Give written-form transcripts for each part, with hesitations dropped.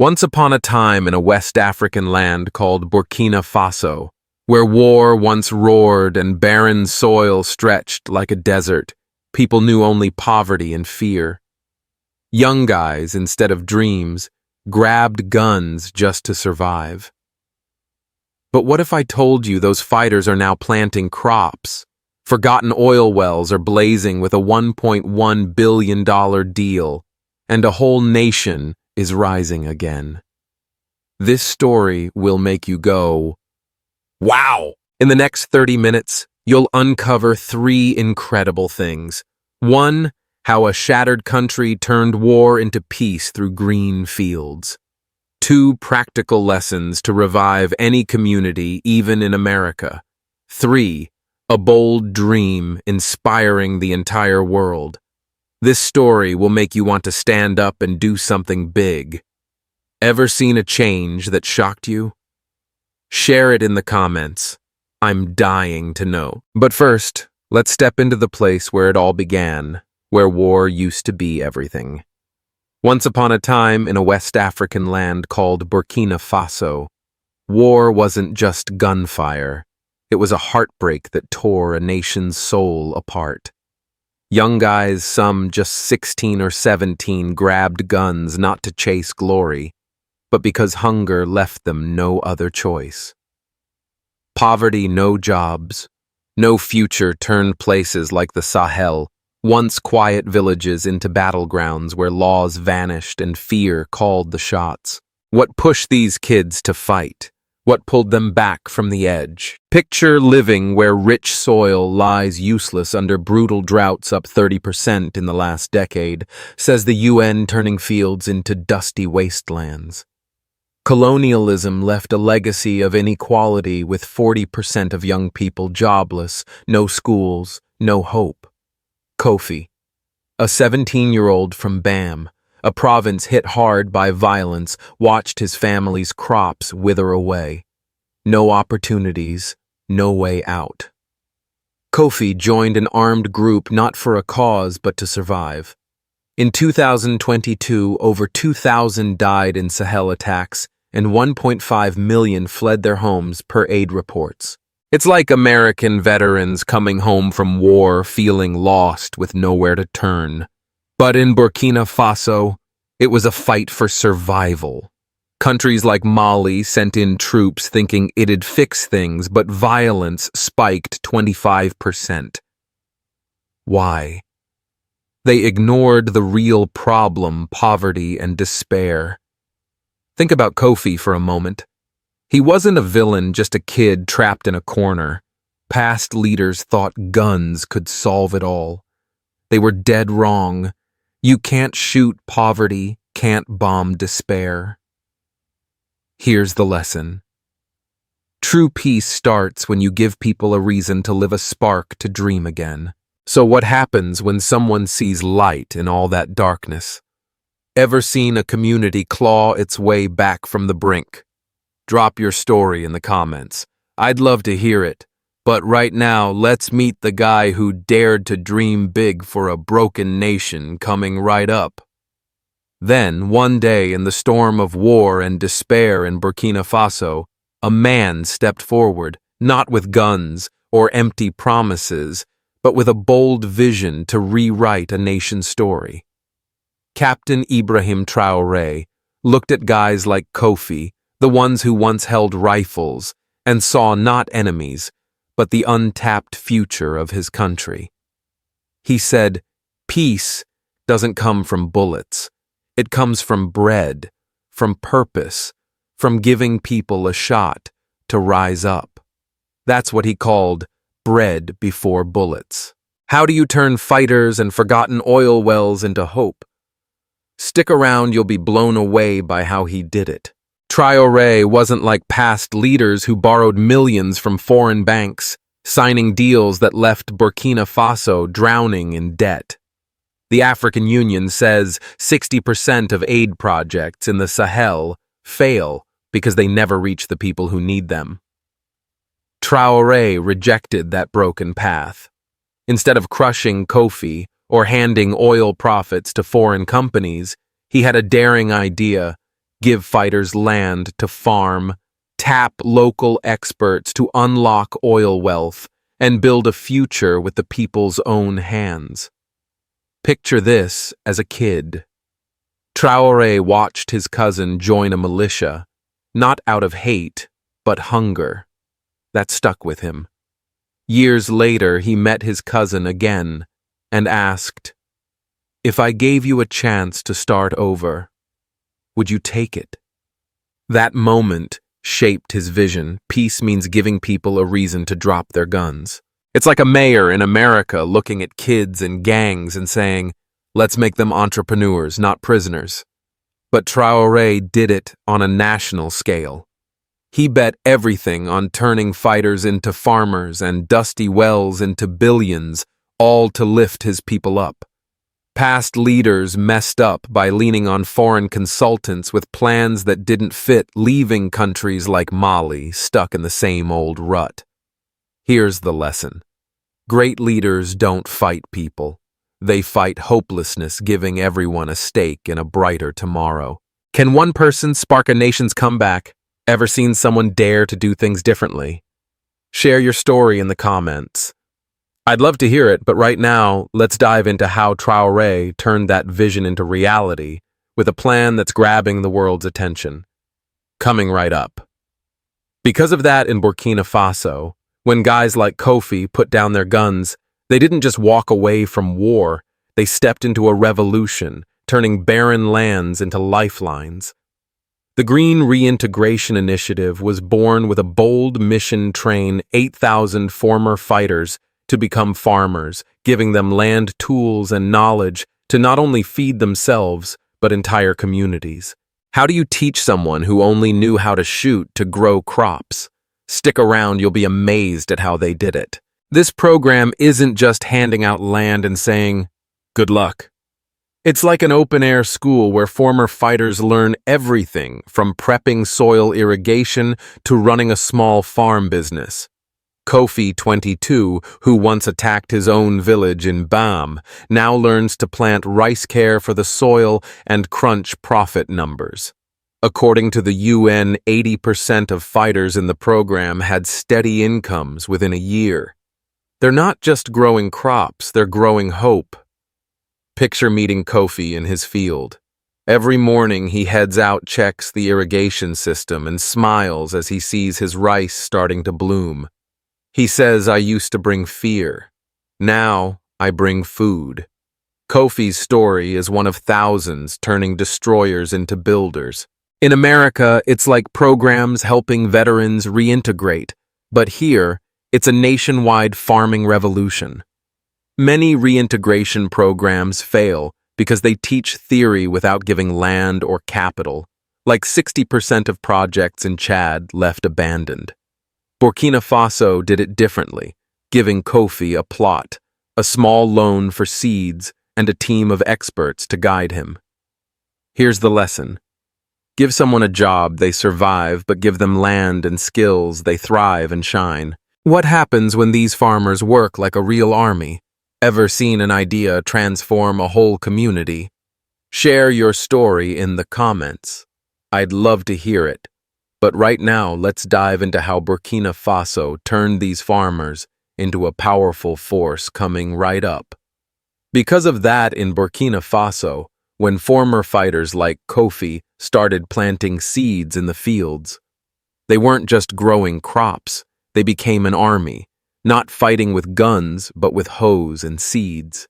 Once upon a time in a West African land called Burkina Faso, where war once roared and barren soil stretched like a desert, people knew only poverty and fear. Young guys, instead of dreams, grabbed guns just to survive. But what if I told you those fighters are now planting crops? Forgotten oil wells are blazing with a $1.1 billion deal, and a whole nation is rising again. This story will make you go, wow! In the next 30 minutes, you'll uncover 3 incredible things. 1, how a shattered country turned war into peace through green fields. 2, practical lessons to revive any community, even in America. 3, a bold dream inspiring the entire world. This story will make you want to stand up and do something big. Ever seen a change that shocked you? Share it in the comments. I'm dying to know. But first, let's step into the place where it all began, where war used to be everything. Once upon a time in a West African land called Burkina Faso, war wasn't just gunfire. It was a heartbreak that tore a nation's soul apart. Young guys, some just 16 or 17, grabbed guns not to chase glory, but because hunger left them no other choice. Poverty, no jobs, no future turned places like the Sahel, once quiet villages, into battlegrounds where laws vanished and fear called the shots. What pushed these kids to fight? What pulled them back from the edge? Picture living where rich soil lies useless under brutal droughts up 30% in the last decade, says the UN, turning fields into dusty wastelands. Colonialism left a legacy of inequality with 40% of young people jobless, no schools, no hope. Kofi, a 17-year-old from Bam, a province hit hard by violence, watched his family's crops wither away. No opportunities, no way out. Kofi joined an armed group not for a cause but to survive. In 2022, over 2,000 died in Sahel attacks, and 1.5 million fled their homes per aid reports. It's like American veterans coming home from war feeling lost with nowhere to turn. But in Burkina Faso, it was a fight for survival. Countries like Mali sent in troops thinking it'd fix things, but violence spiked 25%. Why? They ignored the real problem: poverty and despair. Think about Kofi for a moment. He wasn't a villain, just a kid trapped in a corner. Past leaders thought guns could solve it all. They were dead wrong. You can't shoot poverty, can't bomb despair. Here's the lesson. True peace starts when you give people a reason to live, a spark to dream again. So what happens when someone sees light in all that darkness? Ever seen a community claw its way back from the brink? Drop your story in the comments. I'd love to hear it. But right now, let's meet the guy who dared to dream big for a broken nation, coming right up. Then, one day in the storm of war and despair in Burkina Faso, a man stepped forward, not with guns or empty promises, but with a bold vision to rewrite a nation's story. Captain Ibrahimtraoré looked at guys like Kofi, the ones who once held rifles, and saw not enemies, but the untapped future of his country. He said, "Peace doesn't come from bullets. It comes from bread, from purpose, from giving people a shot to rise up." That's what he called bread before bullets. How do you turn fighters and forgotten oil wells into hope? Stick around, you'll be blown away by how he did it. Traoré wasn't like past leaders who borrowed millions from foreign banks, signing deals that left Burkina Faso drowning in debt. The African Union says 60% of aid projects in the Sahel fail because they never reach the people who need them. Traoré rejected that broken path. Instead of crushing Kofi or handing oil profits to foreign companies, he had a daring idea: give fighters land to farm, tap local experts to unlock oil wealth, and build a future with the people's own hands. Picture this as a kid. Traoré watched his cousin join a militia, not out of hate, but hunger. That stuck with him. Years later, he met his cousin again and asked, "If I gave you a chance to start over, would you take it?" That moment shaped his vision. Peace means giving people a reason to drop their guns. It's like a mayor in America looking at kids and gangs and saying, "Let's make them entrepreneurs, not prisoners." But Traoré did it on a national scale. He bet everything on turning fighters into farmers and dusty wells into billions, all to lift his people up. Past leaders messed up by leaning on foreign consultants with plans that didn't fit, leaving countries like Mali stuck in the same old rut. Here's the lesson. Great leaders don't fight people. They fight hopelessness, giving everyone a stake in a brighter tomorrow. Can one person spark a nation's comeback? Ever seen someone dare to do things differently? Share your story in the comments. I'd love to hear it, but right now, let's dive into how Traoré turned that vision into reality with a plan that's grabbing the world's attention. Coming right up. Because of that in Burkina Faso, when guys like Kofi put down their guns, they didn't just walk away from war, they stepped into a revolution, turning barren lands into lifelines. The Green Reintegration initiative was born with a bold mission: train 8,000 former fighters to become farmers, giving them land, tools, and knowledge to not only feed themselves, but entire communities. How do you teach someone who only knew how to shoot to grow crops? Stick around, you'll be amazed at how they did it. This program isn't just handing out land and saying, "Good luck." It's like an open-air school where former fighters learn everything from prepping soil irrigation to running a small farm business. Kofi, 22, who once attacked his own village in Bam, now learns to plant rice, care for the soil, and crunch profit numbers. According to the UN, 80% of fighters in the program had steady incomes within a year. They're not just growing crops, they're growing hope. Picture meeting Kofi in his field. Every morning he heads out, checks the irrigation system, and smiles as he sees his rice starting to bloom. He says, "I used to bring fear. Now I bring food." Kofi's story is one of thousands turning destroyers into builders. In America, it's like programs helping veterans reintegrate, but here, it's a nationwide farming revolution. Many reintegration programs fail because they teach theory without giving land or capital, like 60% of projects in Chad left abandoned. Burkina Faso did it differently, giving Kofi a plot, a small loan for seeds, and a team of experts to guide him. Here's the lesson. Give someone a job, they survive, but give them land and skills, they thrive and shine. What happens when these farmers work like a real army? Ever seen an idea transform a whole community? Share your story in the comments. I'd love to hear it. But right now, let's dive into how Burkina Faso turned these farmers into a powerful force coming right up. Because of that in Burkina Faso, when former fighters like Kofi started planting seeds in the fields, they weren't just growing crops, they became an army, not fighting with guns, but with hoes and seeds.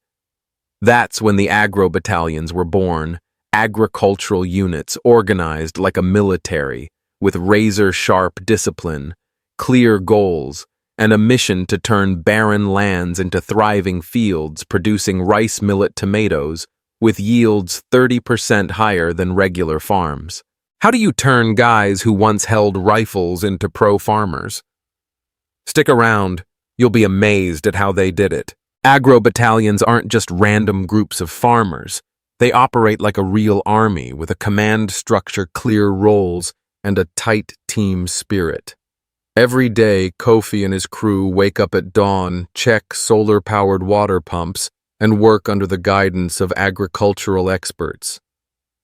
That's when the Agro Battalions were born, agricultural units organized like a military, with razor-sharp discipline, clear goals, and a mission to turn barren lands into thriving fields producing rice millet tomatoes with yields 30% higher than regular farms. How do you turn guys who once held rifles into pro farmers? Stick around, you'll be amazed at how they did it. Agro battalions aren't just random groups of farmers. They operate like a real army with a command structure, clear roles, and a tight team spirit. Every day, Kofi and his crew wake up at dawn, check solar-powered water pumps, and work under the guidance of agricultural experts.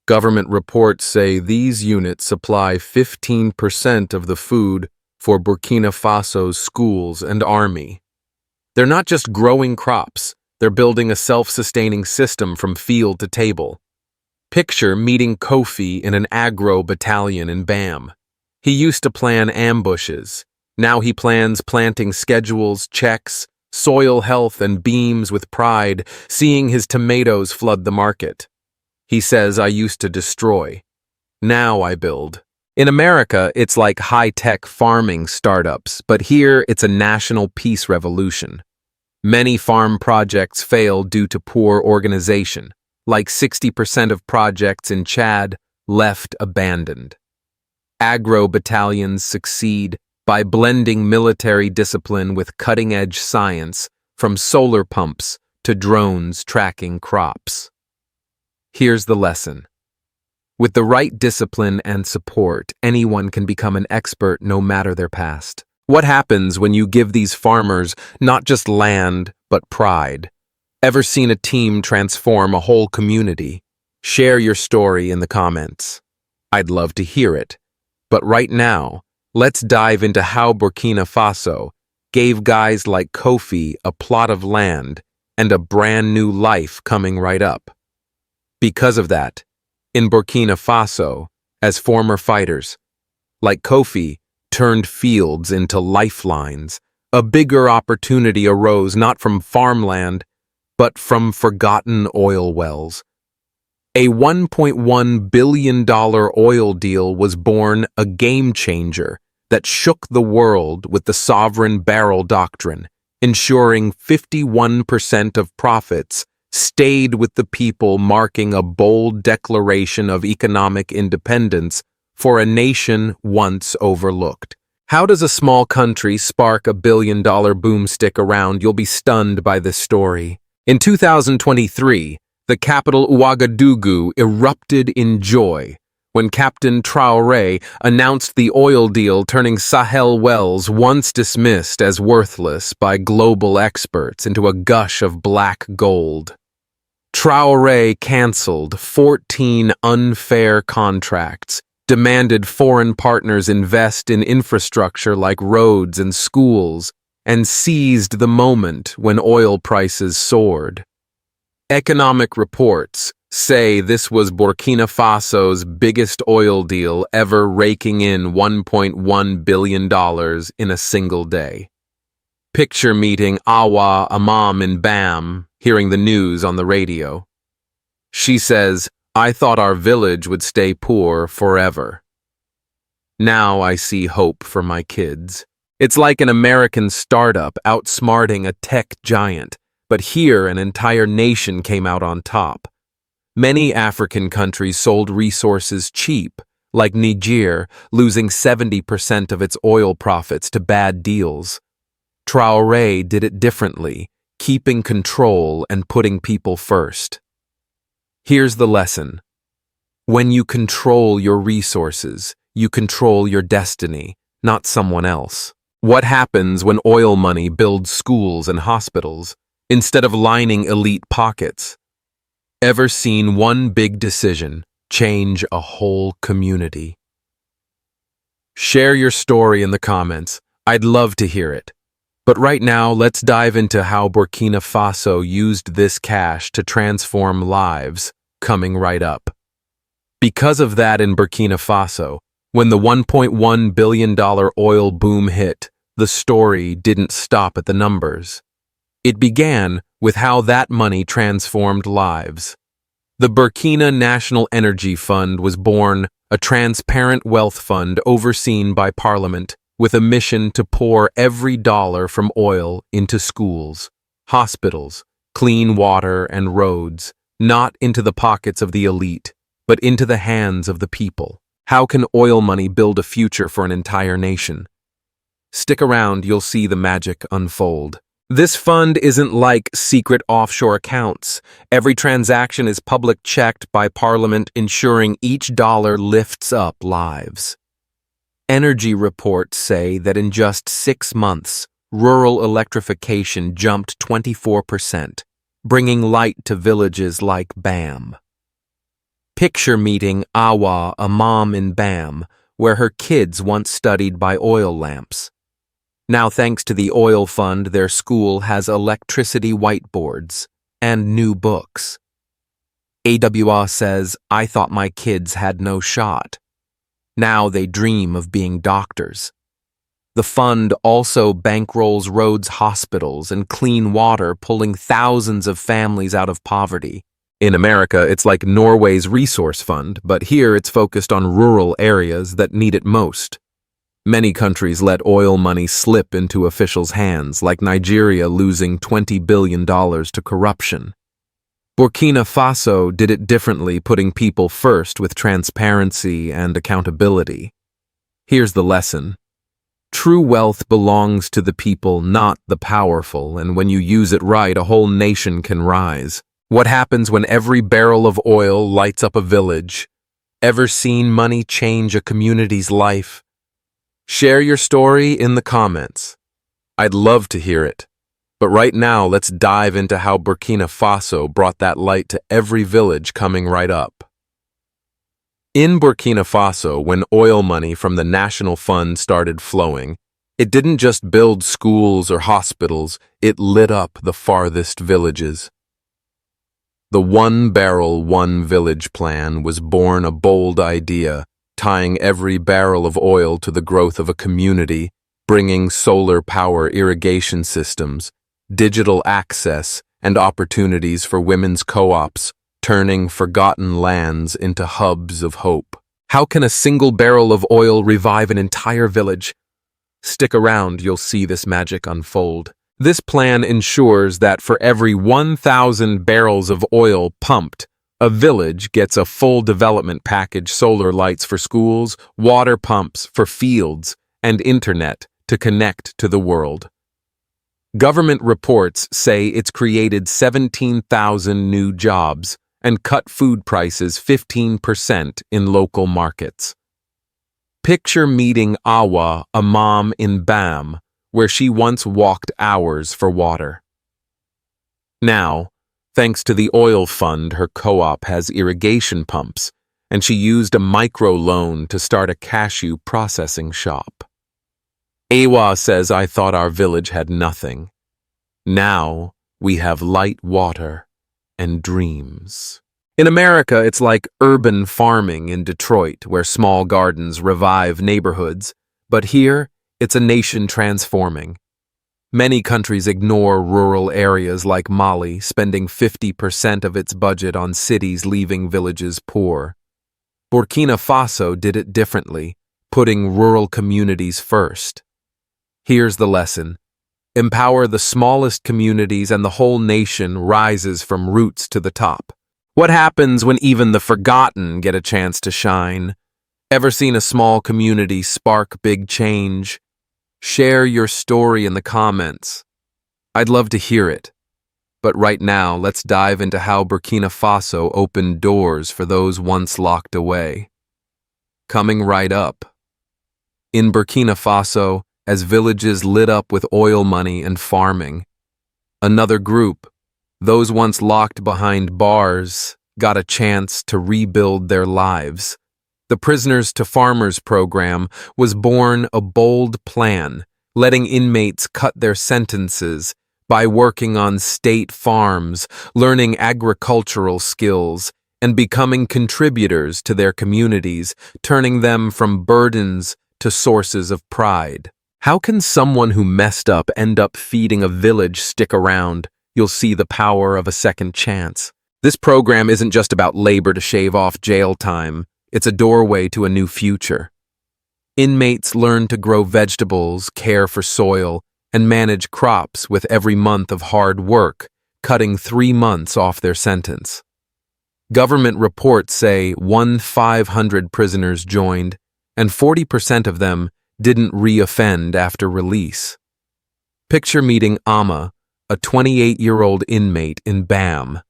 Government reports say these units supply 15% of the food for Burkina Faso's schools and army. They're not just growing crops, they're building a self-sustaining system from field to table. Picture meeting Kofi in an Agro Battalion in Bam. He used to plan ambushes. Now he plans planting schedules, checks, soil health, and beams with pride, seeing his tomatoes flood the market. He says, "I used to destroy. Now I build." In America, it's like high-tech farming startups, but here it's a national peace revolution. Many farm projects fail due to poor organization, like 60% of projects in Chad left abandoned. Agro battalions succeed by blending military discipline with cutting-edge science, from solar pumps to drones tracking crops. Here's the lesson. With the right discipline and support, anyone can become an expert no matter their past. What happens when you give these farmers not just land, but pride? Ever seen a team transform a whole community? Share your story in the comments. I'd love to hear it. But right now, let's dive into how Burkina Faso gave guys like Kofi a plot of land and a brand new life coming right up. Because of that, in Burkina Faso, as former fighters, like Kofi, turned fields into lifelines, a bigger opportunity arose not from farmland, but from forgotten oil wells. A $1.1 billion oil deal was born, a game changer that shook the world with the sovereign barrel doctrine, ensuring 51% of profits stayed with the people, marking a bold declaration of economic independence for a nation once overlooked. How does a small country spark a billion-dollar boomstick around? You'll be stunned by this story. In 2023, the capital Ouagadougou erupted in joy when Captain Traoré announced the oil deal, turning Sahel wells once dismissed as worthless by global experts into a gush of black gold. Traoré canceled 14 unfair contracts, demanded foreign partners invest in infrastructure like roads and schools, and seized the moment when oil prices soared. Economic reports say this was Burkina Faso's biggest oil deal ever, raking in $1.1 billion in a single day. Picture meeting Awa Imam in Bam, hearing the news on the radio. She says, "I thought our village would stay poor forever. Now I see hope for my kids." It's like an American startup outsmarting a tech giant, but here an entire nation came out on top. Many African countries sold resources cheap, like Niger, losing 70% of its oil profits to bad deals. Traoré did it differently, keeping control and putting people first. Here's the lesson. When you control your resources, you control your destiny, not someone else. What happens when oil money builds schools and hospitals, instead of lining elite pockets? Ever seen one big decision change a whole community? Share your story in the comments. I'd love to hear it. But right now, let's dive into how Burkina Faso used this cash to transform lives, coming right up. Because of that, in Burkina Faso, when the $1.1 billion oil boom hit, the story didn't stop at the numbers. It began with how that money transformed lives. The Burkina National Energy Fund was born, a transparent wealth fund overseen by Parliament, with a mission to pour every dollar from oil into schools, hospitals, clean water, and roads, not into the pockets of the elite, but into the hands of the people. How can oil money build a future for an entire nation? Stick around, you'll see the magic unfold. This fund isn't like secret offshore accounts. Every transaction is public checked by Parliament, ensuring each dollar lifts up lives. Energy reports say that in just 6 months, rural electrification jumped 24%, bringing light to villages like Bam. Picture meeting Awa, a mom in Bam, where her kids once studied by oil lamps. Now, thanks to the oil fund, their school has electricity whiteboards and new books. AWA says, "I thought my kids had no shot. Now they dream of being doctors." The fund also bankrolls roads, hospitals, and clean water, pulling thousands of families out of poverty. In America, it's like Norway's resource fund, but here it's focused on rural areas that need it most. Many countries let oil money slip into officials' hands, like Nigeria losing $20 billion to corruption. Burkina Faso did it differently, putting people first with transparency and accountability. Here's the lesson. True wealth belongs to the people, not the powerful, and when you use it right, a whole nation can rise. What happens when every barrel of oil lights up a village? Ever seen money change a community's life? Share your story in the comments. I'd love to hear it. But right now, let's dive into how Burkina Faso brought that light to every village coming right up. In Burkina Faso, when oil money from the National Fund started flowing, it didn't just build schools or hospitals, it lit up the farthest villages. The One Barrel, One Village plan was born, a bold idea, tying every barrel of oil to the growth of a community, bringing solar power irrigation systems, digital access, and opportunities for women's co-ops, turning forgotten lands into hubs of hope. How can a single barrel of oil revive an entire village? Stick around, you'll see this magic unfold. This plan ensures that for every 1,000 barrels of oil pumped, a village gets a full development package: solar lights for schools, water pumps for fields, and internet to connect to the world. Government reports say it's created 17,000 new jobs and cut food prices 15% in local markets. Picture meeting Awa, a mom in Bam, where she once walked hours for water. Now, thanks to the oil fund, her co-op has irrigation pumps, and she used a micro-loan to start a cashew processing shop. Awa says, "I thought our village had nothing. Now we have light, water, and dreams." In America, it's like urban farming in Detroit, where small gardens revive neighborhoods, but here, it's a nation transforming. Many countries ignore rural areas like Mali, spending 50% of its budget on cities, leaving villages poor. Burkina Faso did it differently, putting rural communities first. Here's the lesson. Empower the smallest communities and the whole nation rises from roots to the top. What happens when even the forgotten get a chance to shine? Ever seen a small community spark big change? Share your story in the comments. I'd love to hear it. But right now, let's dive into how Burkina Faso opened doors for those once locked away. Coming right up. In Burkina Faso, as villages lit up with oil money and farming, another group, those once locked behind bars, got a chance to rebuild their lives. The Prisoners to Farmers program was born, a bold plan, letting inmates cut their sentences by working on state farms, learning agricultural skills, and becoming contributors to their communities, turning them from burdens to sources of pride. How can someone who messed up end up feeding a village? Stick around. You'll see the power of a second chance. This program isn't just about labor to shave off jail time. It's a doorway to a new future. Inmates learn to grow vegetables, care for soil, and manage crops with every month of hard work, cutting 3 months off their sentence. Government reports say 1,500 prisoners joined, and 40% of them didn't re-offend after release. Picture meeting Ama, a 28-year-old inmate in Bam.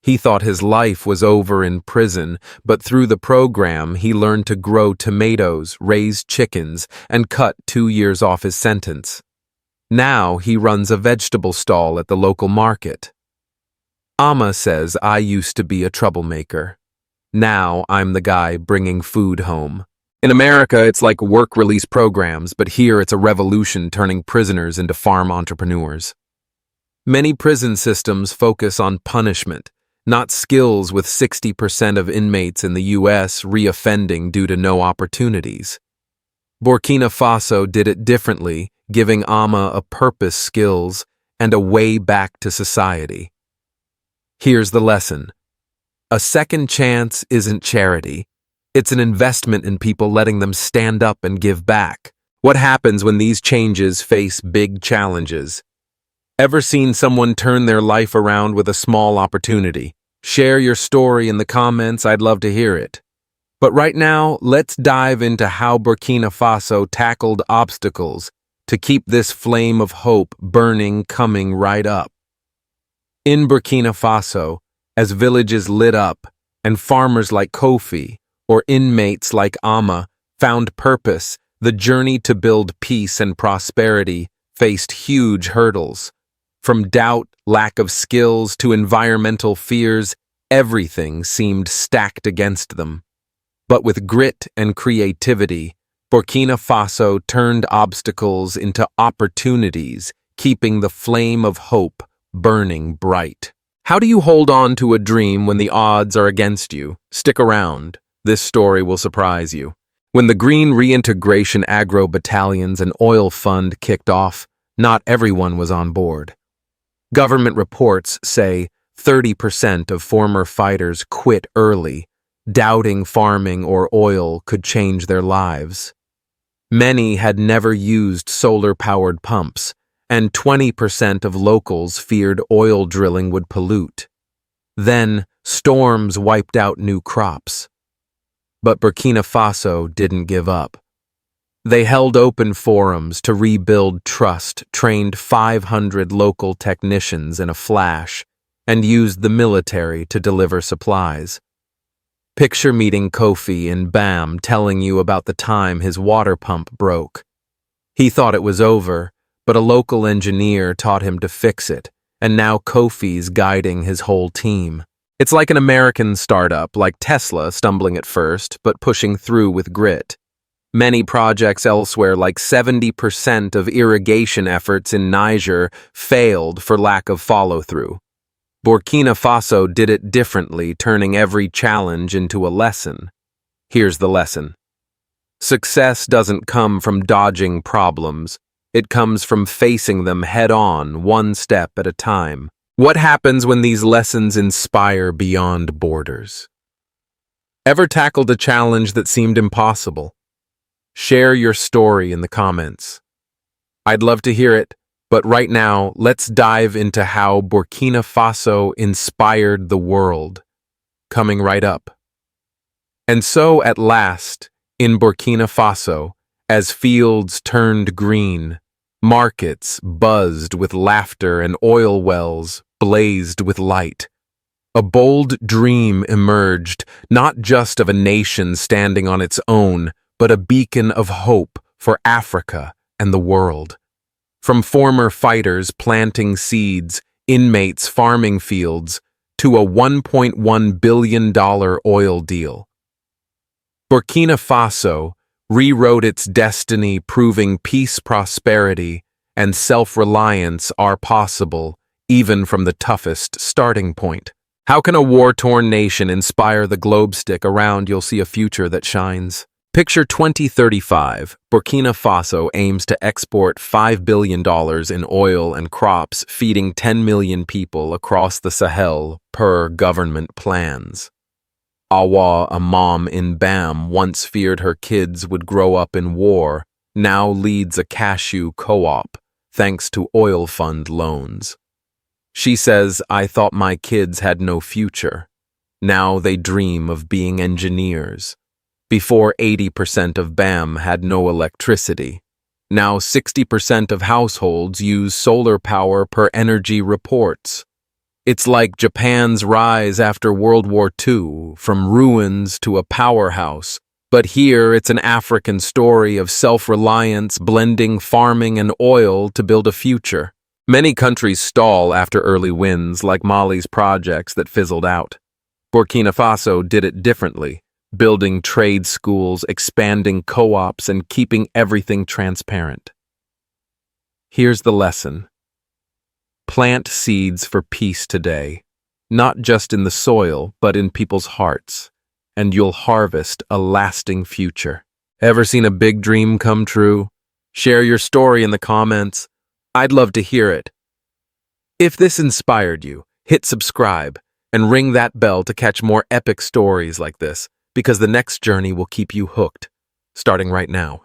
He thought his life was over in prison, but through the program, he learned to grow tomatoes, raise chickens, and cut 2 years off his sentence. Now he runs a vegetable stall at the local market. Ama says, "I used to be a troublemaker. Now I'm the guy bringing food home. In America, it's like work release programs, but here it's a revolution turning prisoners into farm entrepreneurs. Many prison systems focus on punishment, not skills, with 60% of inmates in the U.S. reoffending due to no opportunities. Burkina Faso did it differently, giving AMA a purpose, skills, and a way back to society. Here's the lesson. A second chance isn't charity. It's an investment in people, letting them stand up and give back. What happens when these changes face big challenges? Ever seen someone turn their life around with a small opportunity? Share your story in the comments, I'd love to hear it. But right now, let's dive into how Burkina Faso tackled obstacles to keep this flame of hope burning, coming right up. In Burkina Faso, as villages lit up and farmers like Kofi or inmates like Ama found purpose, the journey to build peace and prosperity faced huge hurdles. From doubt, lack of skills, to environmental fears, everything seemed stacked against them. But with grit and creativity, Burkina Faso turned obstacles into opportunities, keeping the flame of hope burning bright. How do you hold on to a dream when the odds are against you? Stick around. This story will surprise you. When the Green Reintegration Agro Battalions and oil fund kicked off, not everyone was on board. Government reports say 30% of former fighters quit early, doubting farming or oil could change their lives. Many had never used solar-powered pumps, and 20% of locals feared oil drilling would pollute. Then, storms wiped out new crops. But Burkina Faso didn't give up. They held open forums to rebuild trust, trained 500 local technicians in a flash, and used the military to deliver supplies. Picture meeting Kofi in Bam telling you about the time his water pump broke. He thought it was over, but a local engineer taught him to fix it, and now Kofi's guiding his whole team. It's like an American startup, like Tesla, stumbling at first, but pushing through with grit. Many projects elsewhere, like 70% of irrigation efforts in Niger, failed for lack of follow-through. Burkina Faso did it differently, turning every challenge into a lesson. Here's the lesson. Success doesn't come from dodging problems. It comes from facing them head-on, one step at a time. What happens when these lessons inspire beyond borders? Ever tackled a challenge that seemed impossible? Share your story in the comments. I'd love to hear it, but right now, let's dive into how Burkina Faso inspired the world. Coming right up. And so, at last, in Burkina Faso, as fields turned green, markets buzzed with laughter and oil wells blazed with light, a bold dream emerged, not just of a nation standing on its own, but a beacon of hope for Africa and the world. From former fighters planting seeds, inmates farming fields, to a $1.1 billion oil deal. Burkina Faso rewrote its destiny, proving peace, prosperity, and self-reliance are possible, even from the toughest starting point. How can a war-torn nation inspire the globe? Stick around, you'll see a future that shines. Picture 2035, Burkina Faso aims to export $5 billion in oil and crops, feeding 10 million people across the Sahel per government plans. Awa, a mom in Bam, once feared her kids would grow up in war, now leads a cashew co-op, thanks to oil fund loans. She says, "I thought my kids had no future. Now they dream of being engineers. Before 80% of Bam had no electricity. Now 60% of households use solar power per energy reports. It's like Japan's rise after World War II, from ruins to a powerhouse. But here it's an African story of self-reliance, blending farming and oil to build a future." Many countries stall after early wins, like Mali's projects that fizzled out. Burkina Faso did it differently, building trade schools, expanding co-ops, and keeping everything transparent. Here's the lesson. Plant seeds for peace today, not just in the soil, but in people's hearts, and you'll harvest a lasting future. Ever seen a big dream come true? Share your story in the comments. I'd love to hear it. If this inspired you, hit subscribe and ring that bell to catch more epic stories like this, because the next journey will keep you hooked, starting right now.